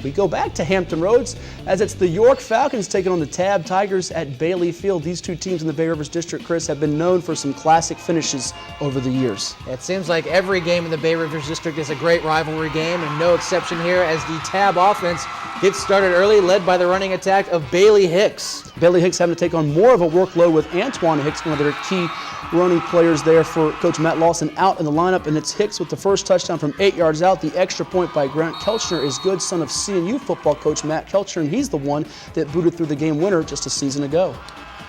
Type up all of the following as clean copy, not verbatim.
We go back to Hampton Roads as it's the York Falcons taking on the Tabb Tigers at Bailey Field. These two teams in the Bay Rivers District, Chris, have been known for some classic finishes over the years. It seems like every game in the Bay Rivers District is a great rivalry game, and no exception here as the Tabb offense gets started early, led by the running attack of Bailey Hicks. Bailey Hicks having to take on more of a workload with Antoine Hicks, one of their key running players there for Coach Matt Lawson, out in the lineup, and it's Hicks with the first touchdown from 8 yards out. The extra point by Grant Kelchner is good, son of CNU football coach Matt Kelchner, and he's the one that booted through the game winner just a season ago.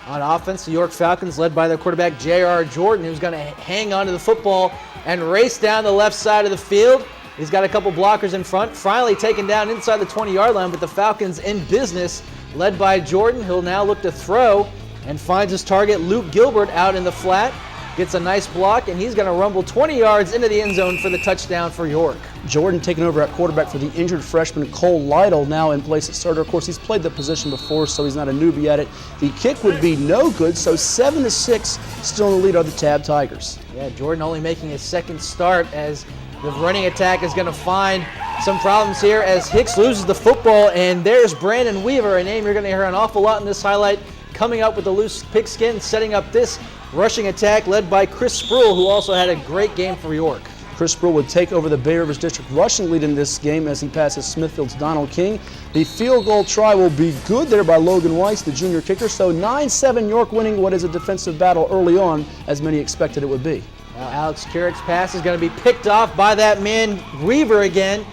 On offense, the York Falcons led by their quarterback J.R. Jordan, who's going to hang on to the football and race down the left side of the field. He's got a couple blockers in front, finally taken down inside the 20-yard line, but the Falcons in business, led by Jordan. He'll now look to throw and finds his target, Luke Gilbert, out in the flat. Gets a nice block, and he's going to rumble 20 yards into the end zone for the touchdown for York. Jordan taking over at quarterback for the injured freshman Cole Lytle, now in place at starter. Of course, he's played the position before, so he's not a newbie at it. The kick would be no good, so 7-6 still in the lead are the Tabb Tigers. Yeah, Jordan only making his second start as the running attack is going to find some problems here as Hicks loses the football, and there's Brandon Weaver, a name you're going to hear an awful lot in this highlight, coming up with the loose pigskin, setting up this rushing attack led by Chris Spruill, who also had a great game for York. Chris Spruill would take over the Bay Rivers District rushing lead in this game as he passes Smithfield's Donald King. The field goal try will be good there by Logan Weiss, the junior kicker. So 9-7 York winning what is a defensive battle early on, as many expected it would be. Now Alex Carrick's pass is going to be picked off by that man Weaver again.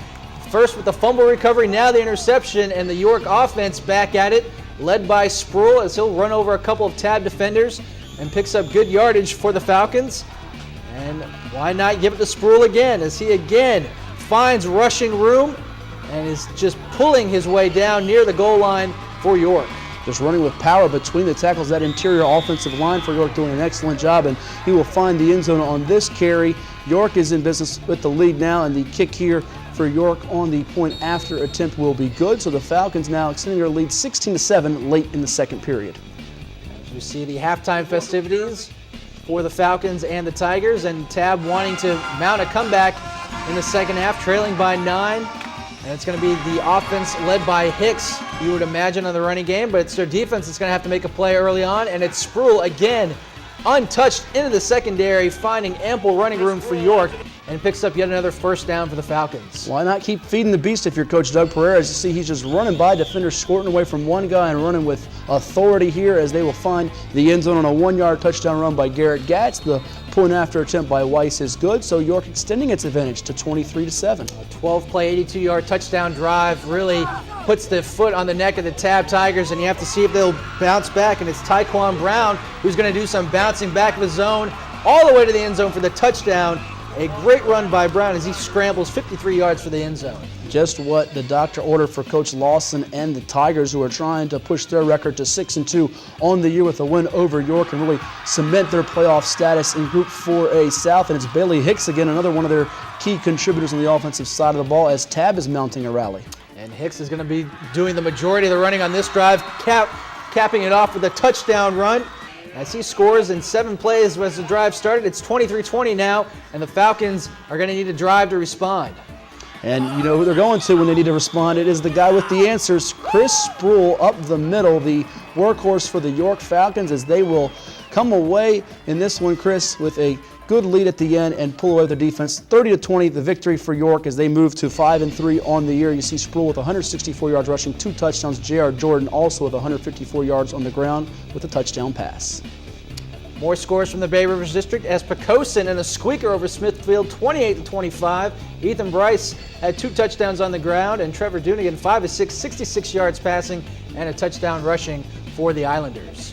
First with the fumble recovery, now the interception, and the York offense back at it, led by Spruill as he'll run over a couple of Tabb defenders and picks up good yardage for the Falcons. And why not give it to Spruill again as he again finds rushing room and is just pulling his way down near the goal line for York. Just running with power between the tackles, that interior offensive line for York doing an excellent job, and he will find the end zone on this carry. York is in business with the lead now, and the kick here for York on the point after attempt will be good. So the Falcons now extending their lead 16-7 late in the second period. As we see the halftime festivities for the Falcons and the Tigers, and Tabb wanting to mount a comeback in the second half, trailing by 9. And it's going to be the offense led by Hicks, you would imagine, on the running game, but it's their defense that's going to have to make a play early on, and it's Spruill again, untouched into the secondary, finding ample running room for York, and picks up yet another first down for the Falcons. Why not keep feeding the beast if you're Coach Doug Pereira? As you see, he's just running by defenders, squirting away from one guy and running with authority here as they will find the end zone on a 1-yard touchdown run by Garrett Gatz. The point after attempt by Weiss is good, so York extending its advantage to 23-7. A 12-play, 82-yard touchdown drive really puts the foot on the neck of the Tabb Tigers, and you have to see if they'll bounce back, and it's Tyquan Brown who's going to do some bouncing back of the zone all the way to the end zone for the touchdown. A great run by Brown as he scrambles 53 yards for the end zone. Just what the doctor ordered for Coach Lawson and the Tigers, who are trying to push their record to 6-2 on the year with a win over York and really cement their playoff status in Group 4A South. And it's Bailey Hicks again, another one of their key contributors on the offensive side of the ball as Tabb is mounting a rally. And Hicks is going to be doing the majority of the running on this drive, capping it off with a touchdown run. As he scores in 7 plays as the drive started, it's 23-20 now, and the Falcons are going to need a drive to respond. And you know who they're going to when they need to respond. It is the guy with the answers, Chris Spruill up the middle, the workhorse for the York Falcons, as they will come away in this one, Chris, with a good lead at the end and pull away the defense. 30-20, the victory for York as they move to 5-3 on the year. You see Spruill with 164 yards rushing, 2 touchdowns. J.R. Jordan also with 154 yards on the ground with a touchdown pass. More scores from the Bay Rivers District as Poquoson and a squeaker over Smithfield, 28-25. Ethan Bryce had 2 touchdowns on the ground, and Trevor Dunigan 5 of 6, 66 yards passing and a touchdown rushing for the Islanders.